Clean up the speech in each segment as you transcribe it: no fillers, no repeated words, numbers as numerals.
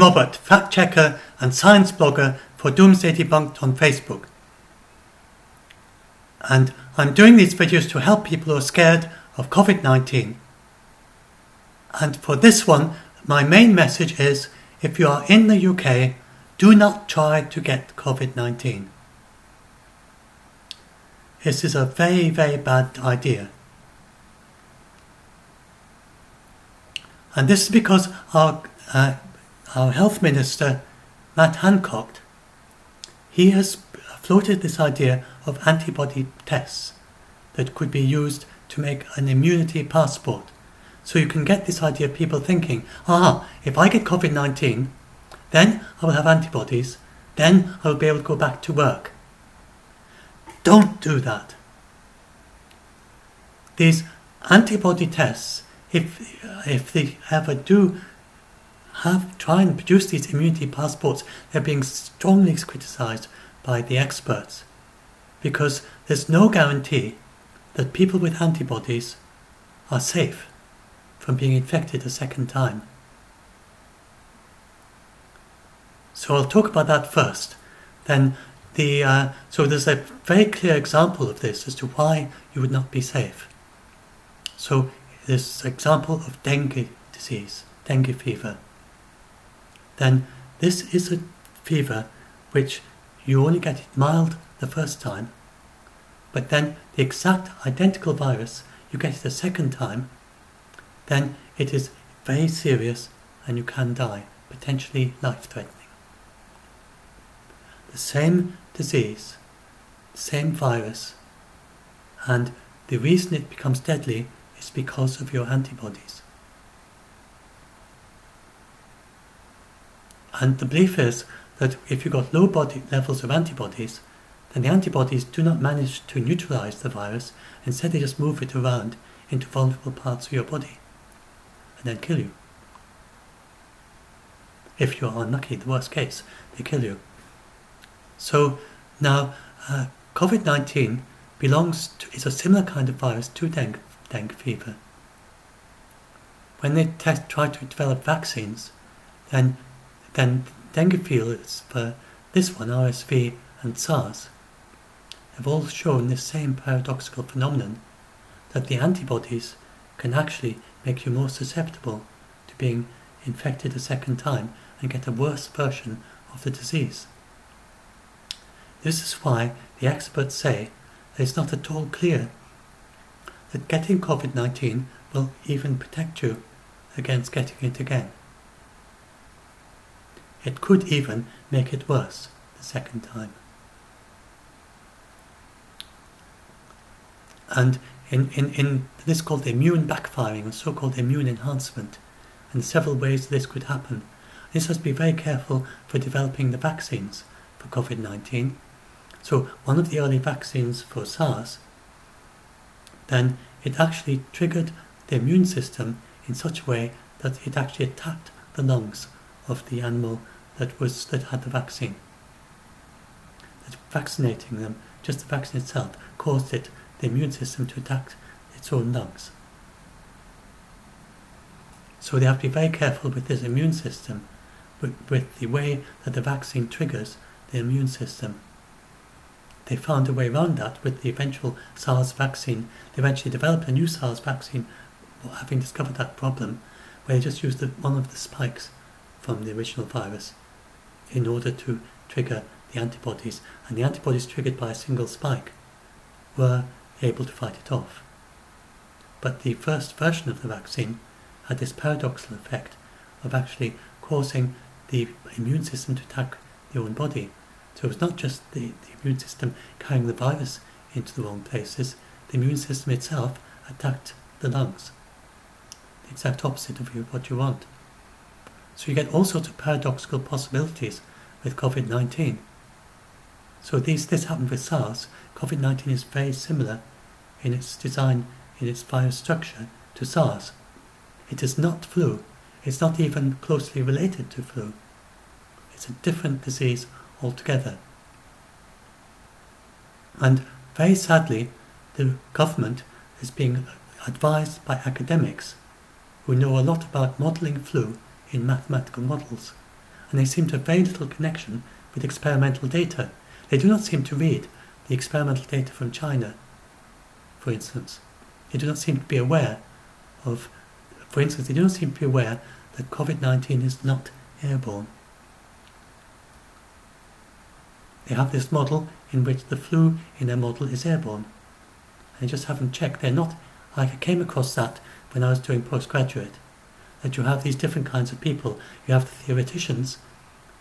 Robert, fact checker and science blogger for Doomsday Debunked on Facebook. And I'm doing these videos to help people who are scared of COVID-19. And for this one, my main message is, if you are in the UK, do not try to get COVID-19. This is a very, very bad idea. And this is because our Health Minister, Matt Hancock, he has floated this idea of antibody tests that could be used to make an immunity passport. So you can get this idea of people thinking, if I get COVID-19, then I will have antibodies, then I will be able to go back to work. Don't do that. These antibody tests, if they ever do try and produce these immunity passports, they're being strongly criticised by the experts, because there's no guarantee that people with antibodies are safe from being infected a second time. So I'll talk about that first. Then so there's a very clear example of this as to why you would not be safe. So this example of dengue disease, dengue fever. Then this is a fever which you only get it mild the first time, but then the exact identical virus, you get it a second time, then it is very serious and you can die, potentially life-threatening. The same disease, same virus, and the reason it becomes deadly is because of your antibodies. And the belief is that if you've got low body levels of antibodies, then the antibodies do not manage to neutralize the virus. Instead, they just move it around into vulnerable parts of your body and then kill you. If you're unlucky, the worst case, they kill you. So now, COVID-19 is a similar kind of virus to dengue fever. When they try to develop vaccines, then dengue fever, for this one, RSV and SARS, have all shown this same paradoxical phenomenon, that the antibodies can actually make you more susceptible to being infected a second time and get a worse version of the disease. This is why the experts say that it's not at all clear that getting COVID-19 will even protect you against getting it again. It could even make it worse the second time. And in this is called immune backfiring, or so-called immune enhancement, and several ways this could happen. This has to be very careful for developing the vaccines for COVID-19. So one of the early vaccines for SARS, then it actually triggered the immune system in such a way that it actually attacked the lungs of the animal that had the vaccine. That vaccinating them, just the vaccine itself, caused the immune system to attack its own lungs. So they have to be very careful with this immune system, with the way that the vaccine triggers the immune system. They found a way around that with the eventual SARS vaccine. They eventually developed a new SARS vaccine, having discovered that problem, where they just used one of the spikes from the original virus in order to trigger the antibodies. And the antibodies triggered by a single spike were able to fight it off. But the first version of the vaccine had this paradoxical effect of actually causing the immune system to attack the own body. So it was not just the immune system carrying the virus into the wrong places, the immune system itself attacked the lungs. The exact opposite of what you want. So you get all sorts of paradoxical possibilities with COVID-19. So this happened with SARS. COVID-19 is very similar in its design, in its virus structure, to SARS. It is not flu. It's not even closely related to flu. It's a different disease altogether. And very sadly, the government is being advised by academics who know a lot about modelling flu in mathematical models, and they seem to have very little connection with experimental data. They do not seem to read the experimental data from China, for instance. They do not seem to be aware of, for instance, they do not seem to be aware that COVID-19 is not airborne. They have this model in which the flu in their model is airborne. And they just haven't checked. They're not, I came across that when I was doing postgraduate, that you have these different kinds of people. You have the theoreticians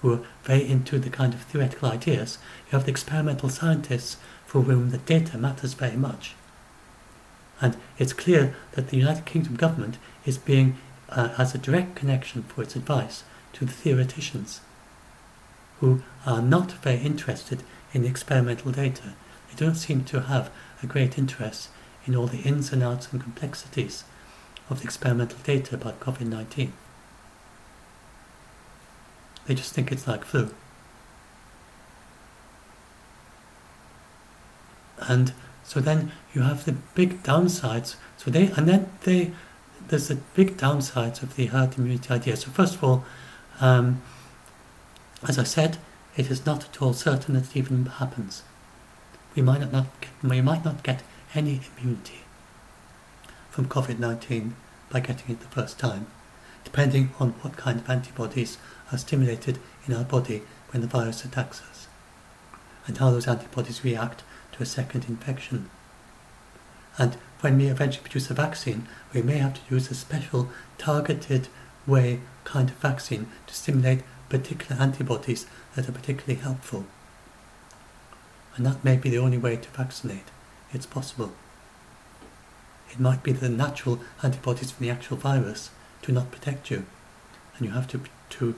who are very into the kind of theoretical ideas. You have the experimental scientists for whom the data matters very much. And it's clear that the United Kingdom government is being, has a direct connection for its advice to the theoreticians, who are not very interested in the experimental data. They don't seem to have a great interest in all the ins and outs and complexities of the experimental data about COVID-19. They just think it's like flu. And so then you have the big downsides. There's the big downsides of the herd immunity idea. So first of all, as I said, it is not at all certain that it even happens. We might not get any immunity from COVID-19 by getting it the first time, depending on what kind of antibodies are stimulated in our body when the virus attacks us, and how those antibodies react to a second infection. And when we eventually produce a vaccine, we may have to use a special targeted kind of vaccine to stimulate particular antibodies that are particularly helpful. And that may be the only way to vaccinate. It's possible. It might be the natural antibodies from the actual virus do not protect you, and you have to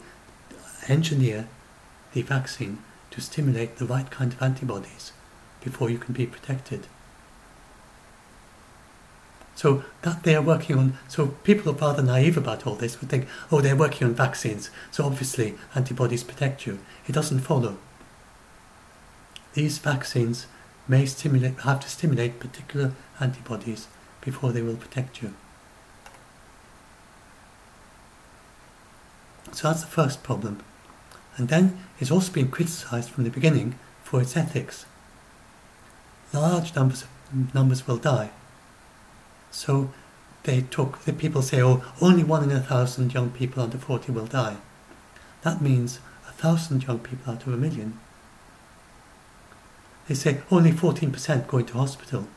engineer the vaccine to stimulate the right kind of antibodies before you can be protected. So that they are working on, so people are rather naive about all this, would think, oh, they're working on vaccines, so obviously antibodies protect you. It doesn't follow. These vaccines may have to stimulate particular antibodies before they will protect you. So that's the first problem. And then it's also been criticised from the beginning for its ethics. Large numbers will die. So the people say, oh, only 1 in 1,000 young people under 40 will die. That means 1,000 young people out of 1 million. They say only 14% go into hospital.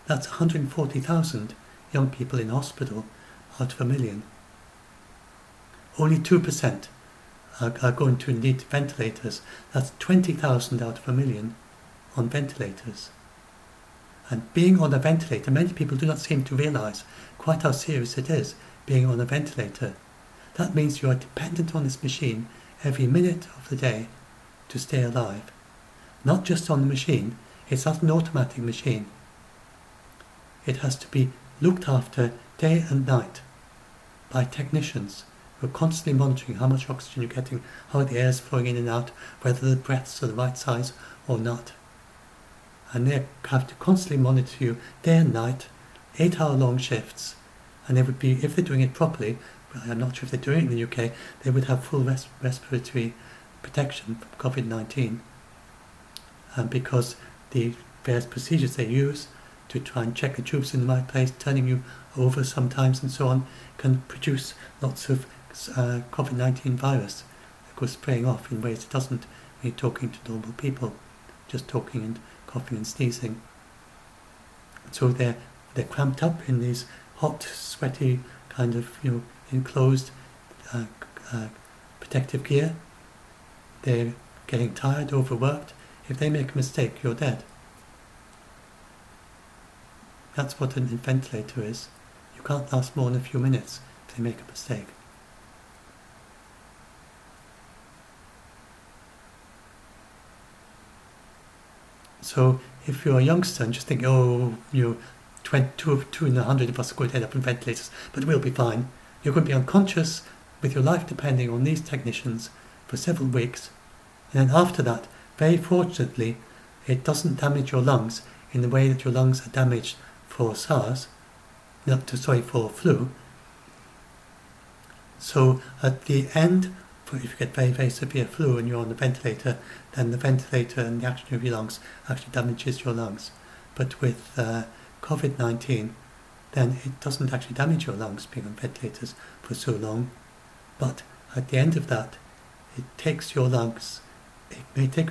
That's 140,000 young people in hospital out of 1 million. Only 2% are going to need ventilators. That's 20,000 out of 1 million on ventilators. And being on a ventilator, many people do not seem to realise quite how serious it is, being on a ventilator. That means you are dependent on this machine every minute of the day to stay alive. Not just on the machine, it's not an automatic machine. It has to be looked after day and night by technicians who are constantly monitoring how much oxygen you're getting, how the air is flowing in and out, whether the breaths are the right size or not. And they have to constantly monitor you day and night, 8-hour-long shifts. And they would be, if they're doing it properly, I'm not sure if they're doing it in the UK, they would have full respiratory protection from COVID-19. Because the various procedures they use to try and check the tubes in the right place, turning you over sometimes and so on, can produce lots of COVID-19 virus that goes spraying off in ways it doesn't when you're talking to normal people, just talking and coughing and sneezing. So they're cramped up in these hot, sweaty, kind of enclosed protective gear. They're getting tired, overworked. If they make a mistake, you're dead. That's what a ventilator is. You can't last more than a few minutes if they make a mistake. So if you're a youngster and just think, oh, 2 in 100 of us are going to end up in ventilators, but we'll be fine. You're going to be unconscious with your life depending on these technicians for several weeks. And then after that, very fortunately, it doesn't damage your lungs in the way that your lungs are damaged for for flu. So at the end if you get very, very severe flu and you're on the ventilator, then the ventilator and the action of your lungs actually damages your lungs. But with COVID-19, then it doesn't actually damage your lungs being on ventilators for so long. But at the end of that, it may take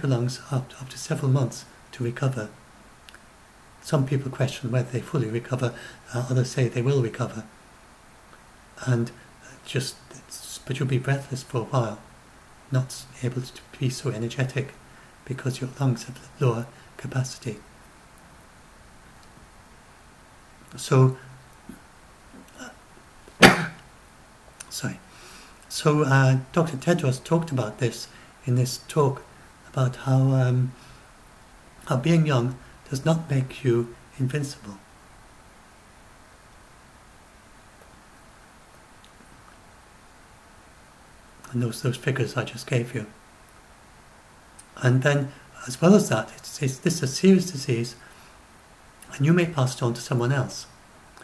your lungs up to several months to recover. Some people question whether they fully recover, others say they will recover. And but you'll be breathless for a while, not able to be so energetic because your lungs have lower capacity. So, Dr. Tedros talked about this in this talk about how being young does not make you invincible. And those figures I just gave you. And then, as well as that, this is a serious disease, and you may pass it on to someone else.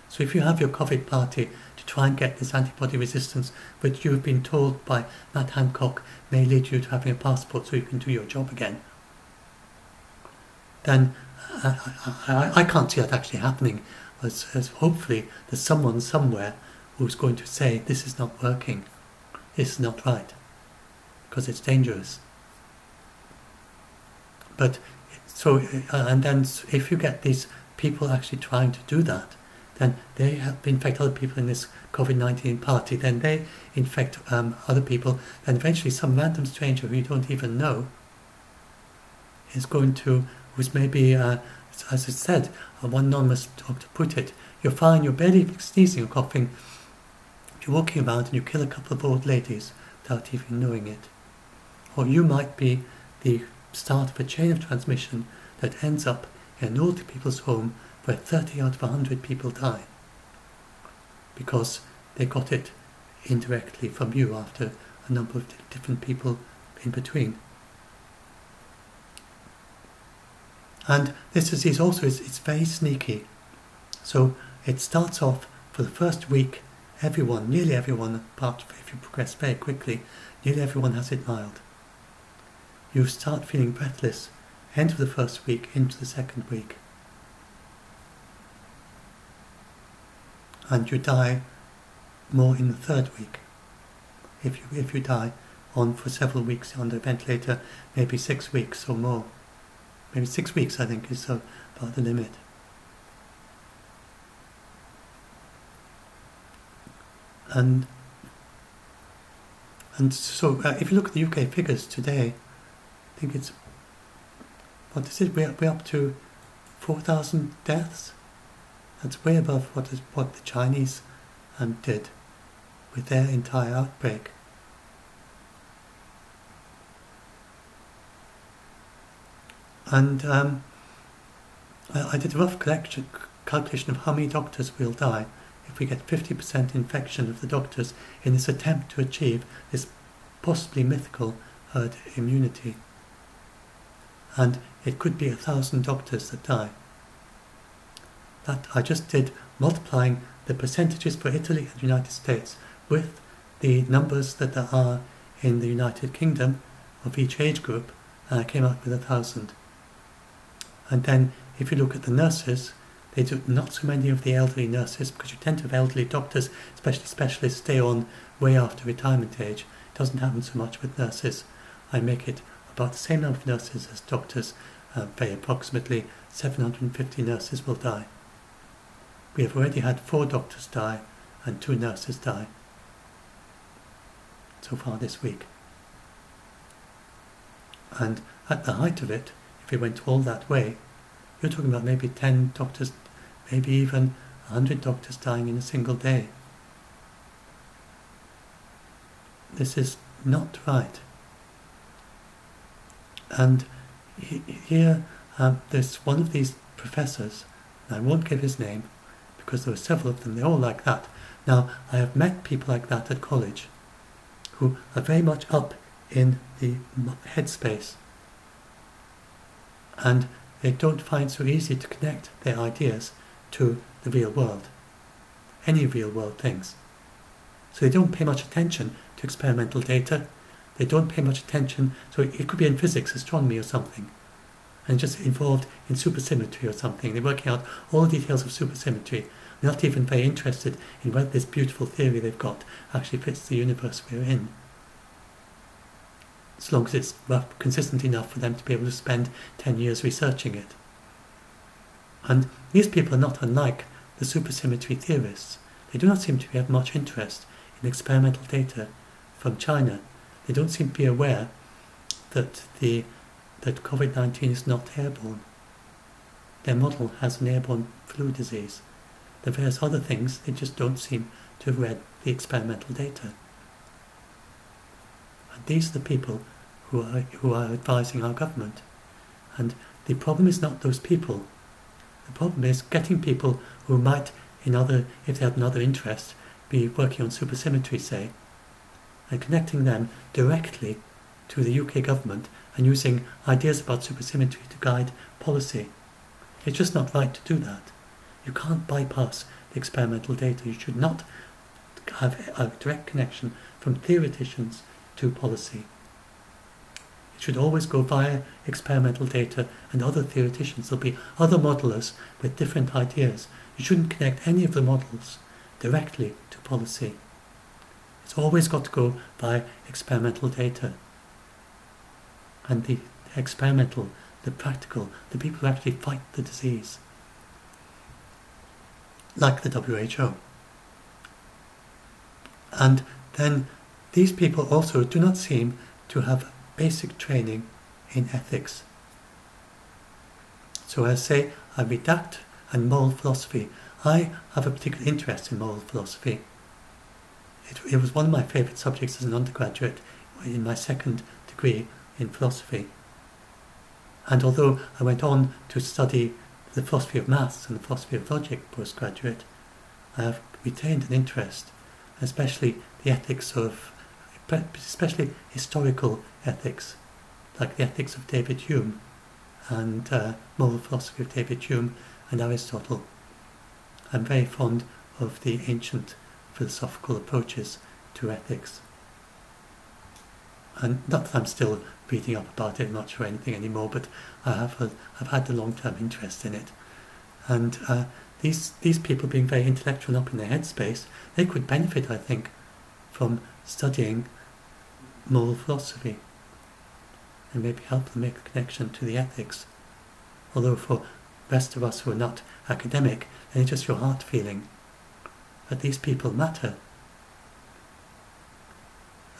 So if you have your COVID party to try and get this antibody resistance, which you've been told by Matt Hancock may lead you to having a passport so you can do your job again, then I can't see that actually happening, as hopefully there's someone somewhere who's going to say, this is not working, this is not right, because it's dangerous. But and then if you get these people actually trying to do that, then they have infect other people in this COVID-19 party, then they infect other people, then eventually some random stranger who you don't even know is going to, who's maybe, as I said, one anonymous doctor put it, you're fine, you're barely sneezing or coughing, you're walking around and you kill a couple of old ladies without even knowing it. Or you might be the start of a chain of transmission that ends up in an old people's home where 30 out of 100 people die because they got it indirectly from you after a number of different people in between. And this disease also it's very sneaky. So it starts off for the first week, nearly everyone, apart from if you progress very quickly, nearly everyone has it mild. You start feeling breathless end of the first week into the second week. And you die more in the third week. If you die on for several weeks on the ventilator, maybe 6 weeks or more. Maybe 6 weeks, I think, is about the limit. And so if you look at the UK figures today, I think it's, what is it? We're up to 4,000 deaths. That's way above what the Chinese did with their entire outbreak. And I did a rough calculation of how many doctors will die if we get 50% infection of the doctors in this attempt to achieve this possibly mythical herd immunity. And it could be 1,000 doctors that die. That I just did multiplying the percentages for Italy and the United States with the numbers that there are in the United Kingdom of each age group, and I came up with 1,000. And then if you look at the nurses, they do not so many of the elderly nurses, because you tend to have elderly doctors, especially specialists, stay on way after retirement age. It doesn't happen so much with nurses. I make it about the same number of nurses as doctors, very approximately 750 nurses will die. We have already had 4 doctors die and 2 nurses die so far this week. And at the height of it, if it went all that way, you're talking about maybe 10 doctors, maybe even 100 doctors dying in a single day. This is not right. And here, there's one of these professors, and I won't give his name, because there were several of them, they're all like that. Now, I have met people like that at college, who are very much up in the headspace, and they don't find so easy to connect their ideas to the real world, any real world things. So they don't pay much attention to experimental data, They don't pay much attention, so it could be in physics, astronomy or something, and just involved in supersymmetry or something. They're working out all the details of supersymmetry. They're not even very interested in whether this beautiful theory they've got actually fits the universe we're in, as long as it's consistent enough for them to be able to spend 10 years researching it. And these people are not unlike the supersymmetry theorists. They do not seem to have much interest in experimental data from China. They don't seem to be aware that COVID-19 is not airborne. Their model has an airborne flu disease. The various other things, they just don't seem to have read the experimental data. And these are the people who are advising our government. And the problem is not those people. The problem is getting people who might, if they had another interest, be working on supersymmetry, say, and connecting them directly to the UK government and using ideas about supersymmetry to guide policy. It's just not right to do that. You can't bypass the experimental data. You should not have a direct connection from theoreticians to policy. It should always go via experimental data and other theoreticians. There'll be other modelers with different ideas. You shouldn't connect any of the models directly to policy. It's always got to go by experimental data. And the experimental, the practical, the people who actually fight the disease, like the WHO. And then these people also do not seem to have basic training in ethics. So I say, I redact and moral philosophy. I have a particular interest in moral philosophy. It was one of my favourite subjects as an undergraduate in my second degree in philosophy. And although I went on to study the philosophy of maths and the philosophy of logic postgraduate, I have retained an interest, especially the ethics of, especially historical ethics, like the ethics of David Hume and moral philosophy of David Hume and Aristotle. I'm very fond of the ancient philosophical approaches to ethics. And not that I'm still reading up about it much or anything anymore, but I've had a long-term interest in it. And these people being very intellectual and up in their headspace, they could benefit, I think, from studying moral philosophy and maybe help them make a connection to the ethics. Although for the rest of us who are not academic, then it's just your heart feeling that these people matter.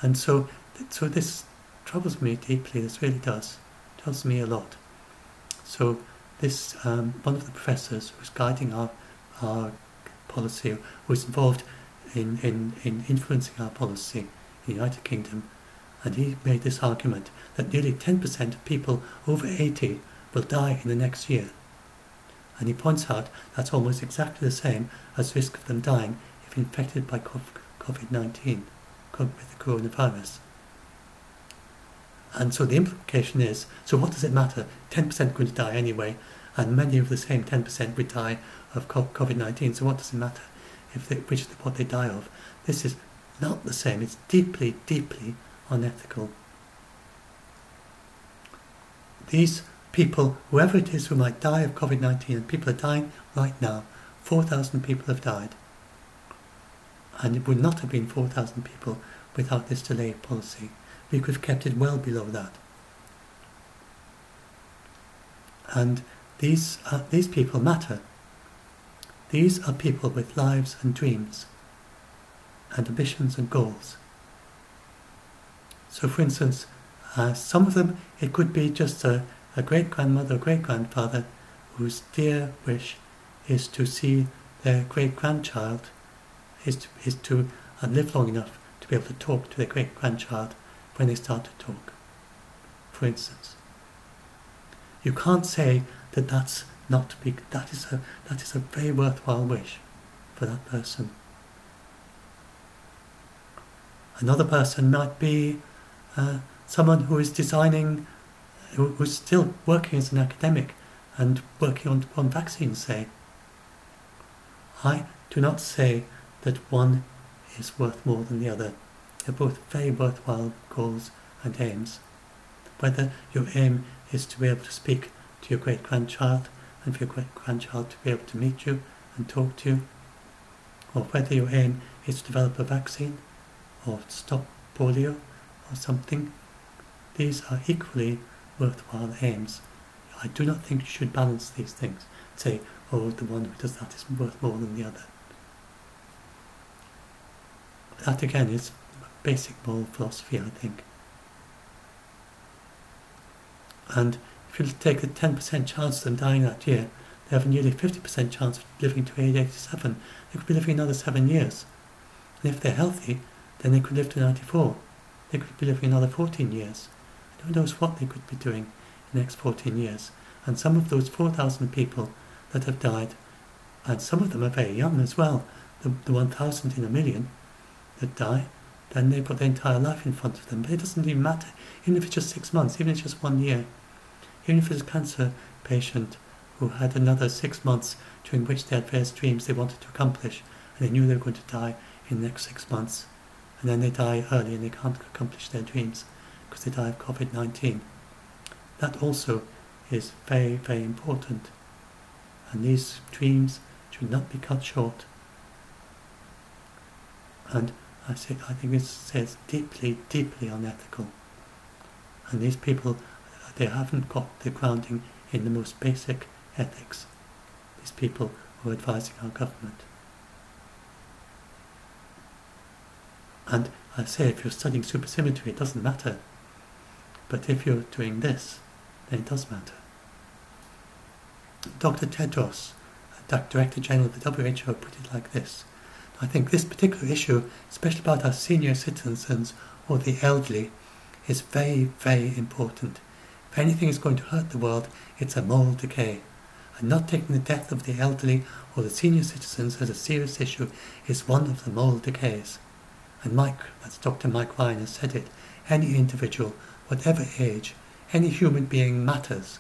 And so this troubles me deeply. This really does. It troubles me a lot. So this one of the professors who's guiding our policy, who's involved in influencing our policy in the United Kingdom, and he made this argument that nearly 10% of people over 80 will die in the next year. And he points out that's almost exactly the same as risk of them dying if infected by COVID-19, with the coronavirus. And so the implication is, so what does it matter? 10% are going to die anyway, and many of the same 10% would die of COVID-19, so what does it matter what they die of? This is not the same. It's deeply, deeply unethical. These people, whoever it is who might die of COVID-19, and people are dying right now, 4,000 people have died. And it would not have been 4,000 people without this delay policy. We could have kept it well below that. And these people matter. These are people with lives and dreams and ambitions and goals. So for instance, some of them, it could be just a great-grandmother or great-grandfather whose dear wish is to see their great-grandchild, is to live long enough to be able to talk to their great-grandchild when they start to talk, for instance. You can't say that that's not big. That is a very worthwhile wish for that person. Another person might be someone who is designing, who's still working as an academic and working on vaccines, say. I do not say that one is worth more than the other. They're both very worthwhile goals and aims. Whether your aim is to be able to speak to your great-grandchild and for your great-grandchild to be able to meet you and talk to you, or whether your aim is to develop a vaccine or stop polio or something, these are equally worthwhile aims. I do not think you should balance these things. Say, oh, the one who does that is worth more than the other. That again is basic moral philosophy, I think. And if you take a 10% chance of them dying that year, they have a nearly 50% chance of living to age 87. They could be living another 7 years. And if they're healthy, then they could live to 94. They could be living another 14 years. And who knows what they could be doing in the next 14 years. And some of those 4,000 people that have died, and some of them are very young as well, the 1,000 in a million that die, then they've got their entire life in front of them. But it doesn't even matter, even if it's just 6 months, even if it's just 1 year. Even if it's a cancer patient who had another 6 months during which they had various dreams they wanted to accomplish, and they knew they were going to die in the next 6 months, and then they die early and they can't accomplish their dreams because they die of COVID-19. That also is very, very important. And these dreams should not be cut short. And I think it's deeply, deeply unethical. And these people, they haven't got the grounding in the most basic ethics. These people who are advising our government. And I say, if you're studying supersymmetry, it doesn't matter. But if you're doing this, then it does matter. Dr. Tedros, Director General of the WHO, put it like this. I think this particular issue, especially about our senior citizens or the elderly, is very, very important. If anything is going to hurt the world, it's a moral decay. And not taking the death of the elderly or the senior citizens as a serious issue is one of the moral decays. And that's Dr. Mike Ryan has said it, any individual, whatever age, any human being matters.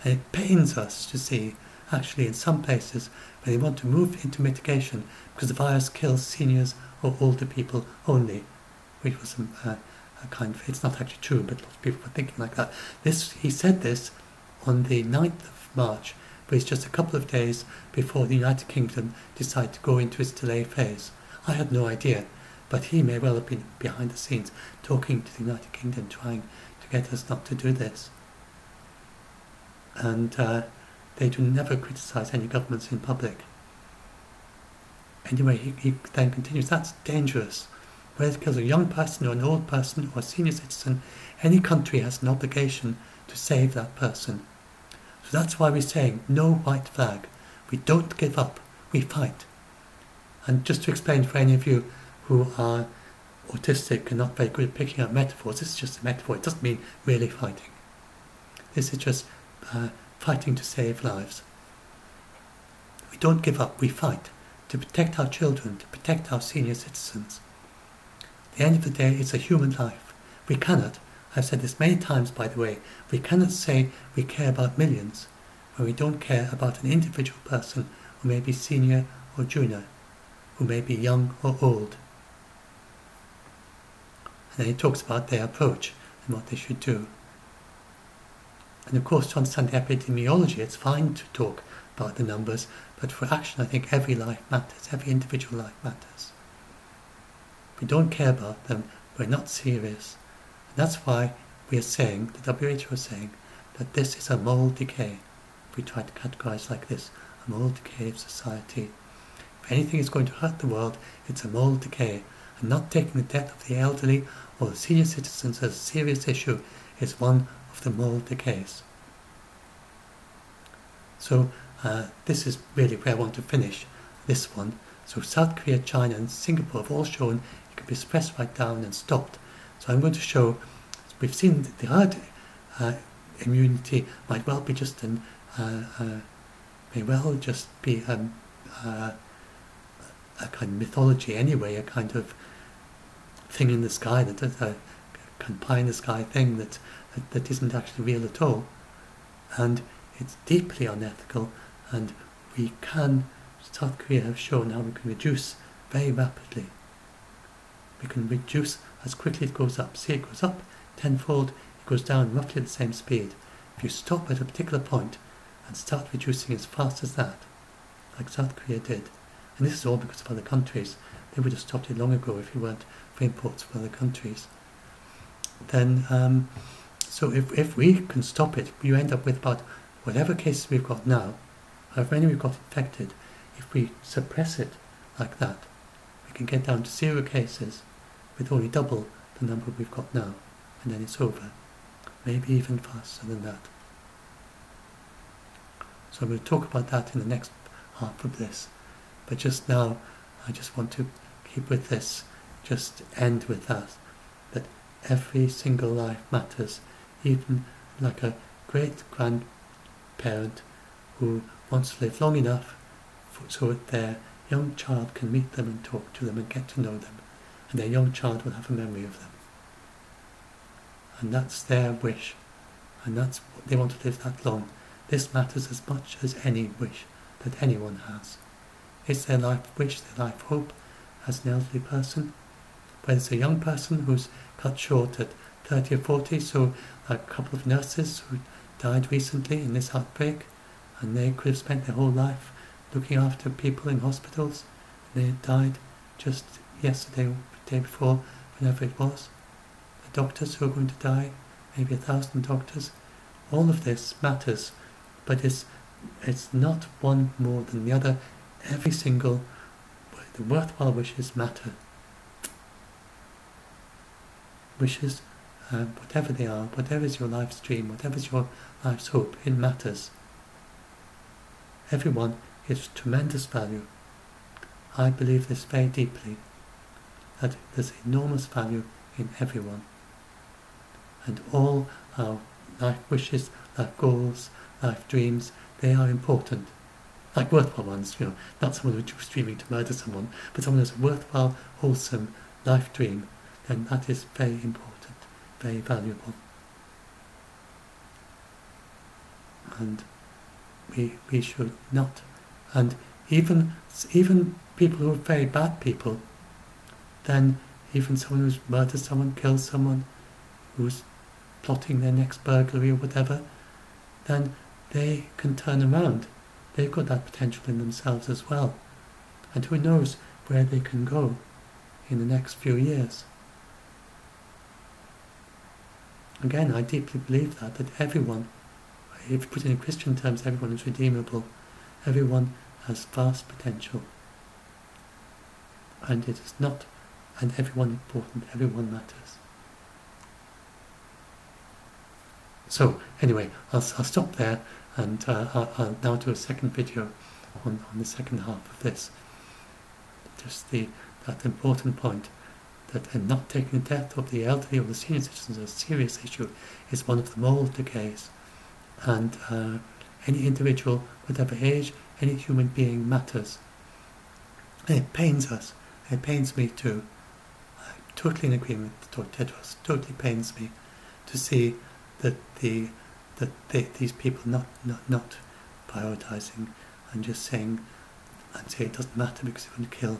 And it pains us to see, actually in some places, where they want to move into mitigation because the virus kills seniors or older people only, which was a kind of, it's not actually true, but lots of people were thinking like that. He said this on the 9th of March, but it's just a couple of days before the United Kingdom decided to go into its delay phase. I had no idea, but he may well have been behind the scenes talking to the United Kingdom, trying to get us not to do this. And they do never criticise any governments in public. Anyway, he then continues, that's dangerous. Whether it kills a young person or an old person or a senior citizen, any country has an obligation to save that person. So that's why we're saying no white flag. We don't give up, we fight. And just to explain for any of you who are autistic and not very good at picking up metaphors, this is just a metaphor, it doesn't mean really fighting. This is just fighting to save lives. We don't give up, we fight to protect our children, to protect our senior citizens. At the end of the day, it's a human life. We cannot, I've said this many times by the way, we cannot say we care about millions when we don't care about an individual person who may be senior or junior, who may be young or old. And then he talks about their approach and what they should do. And of course, to understand the epidemiology, it's fine to talk about the numbers, but for action, I think every life matters, every individual life matters. If we don't care about them, we're not serious. And that's why we are saying, the WHO is saying, that this is a moral decay. If we try to categorize like this, a moral decay of society. If anything is going to hurt the world, it's a moral decay. And not taking the death of the elderly or the senior citizens as a serious issue is one of the moral decays. So this is really where I want to finish this one. So South Korea, China and Singapore have all shown it can be suppressed right down and stopped. So I'm going to show, we've seen the herd immunity might well be just may well just be a kind of mythology anyway, a kind of thing in the sky, that a kind of pie in the sky thing that isn't actually real at all. And it's deeply unethical, and we can, South Korea have shown how we can reduce very rapidly. We can reduce as quickly as it goes up. See, it goes up, tenfold, it goes down roughly at the same speed. If you stop at a particular point and start reducing as fast as that, like South Korea did, and this is all because of other countries, they would have stopped it long ago if it weren't for imports from other countries, then so if we can stop it, you end up with about whatever cases we've got now, however many we've got infected. If we suppress it like that, we can get down to 0 cases with only double the number we've got now, and then it's over. Maybe even faster than that. So we'll talk about that in the next half of this. But just now, I just want to keep with this, just end with that every single life matters, even like a great-grandparent who wants to live long enough so that their young child can meet them and talk to them and get to know them, and their young child will have a memory of them. And that's their wish, and that's what they want to live that long. This matters as much as any wish that anyone has. It's their life wish, their life hope as an elderly person. Whether it's a young person who's cut short at 30 or 40, so a couple of nurses who died recently in this outbreak, and they could have spent their whole life looking after people in hospitals, and they died just yesterday or the day before, whenever it was. The doctors who are going to die, maybe 1,000 doctors. All of this matters, but it's not one more than the other. Every single, the worthwhile wishes matter. Wishes, whatever they are, whatever is your life's dream, whatever is your life's hope, it matters. Everyone is tremendous value. I believe this very deeply, that there's enormous value in everyone. And all our life wishes, life goals, life dreams, they are important. Like worthwhile ones, not someone who's dreaming to murder someone, but someone who's a worthwhile, wholesome life dream, then that is very important, very valuable. And we should not. And even people who are very bad people, then even someone who's murdered someone, killed someone, who's plotting their next burglary or whatever, then they can turn around. They've got that potential in themselves as well. And who knows where they can go in the next few years. Again, I deeply believe that everyone, if you put it in Christian terms, everyone is redeemable. Everyone has vast potential. And it is not, and everyone important, everyone matters. So, anyway, I'll stop there, and I'll now do a second video on the second half of this. Just that important point, that not taking the death of the elderly or the senior citizens as a serious issue is one of the moral decays. And any individual, whatever age, any human being matters. And it pains us. It pains me too. I'm totally in agreement with Dr. Tedros. It totally pains me to see that these people not prioritising and just saying it doesn't matter because they want to kill.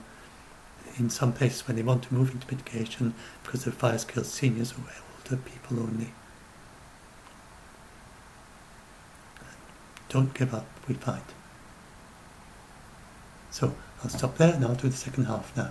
In some places when they want to move into mitigation because the virus kills seniors or older people only. Don't give up, we fight. So I'll stop there and I'll do the second half now.